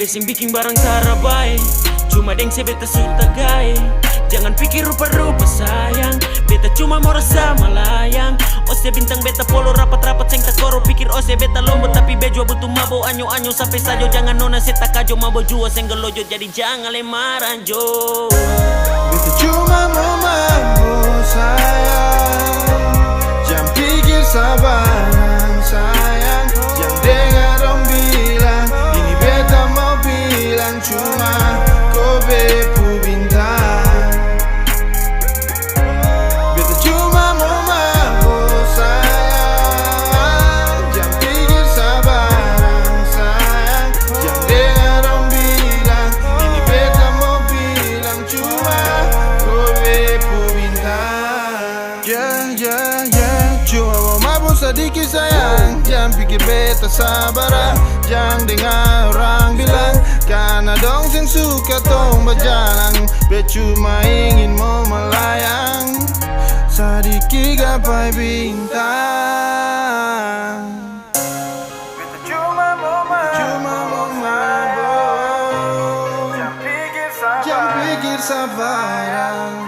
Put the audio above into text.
sing bikin barang tarabai, cuma deng se beta suta gai. Jangan pikir rupa-rupa sayang, beta cuma mau rasa malayang. Ose bintang beta polo rapat-rapat seng takoro. Pikir ose beta lombo tapi bejo butuh mabo. Anyo-anyo sampai sajo, jangan nona seta kajo. Mabo jua seng gelojo, jadi jangan lemaran jo. Beta cuma mau mabo sayang, jangan pikir sabaran sayang. Jangan dengar dong bilang, ini beta mau bilang cuma kau bepu bintang. Beta cuma mau mabuk sayang, jangan pikir sabaran sayang. Jangan dengar dong bilang, ini beta mau bilang cuma kau bepu bintang. Cuma mau mabuk sedikit sayang, jangan pikir beta sabaran. Jangan dengar orang bilang, karena dong sing suka tong berjalan. Bet cuma ingin mau melayang, sedikit gapai bintang. Beta cuma mau mabuk, jangan pikir sabaran.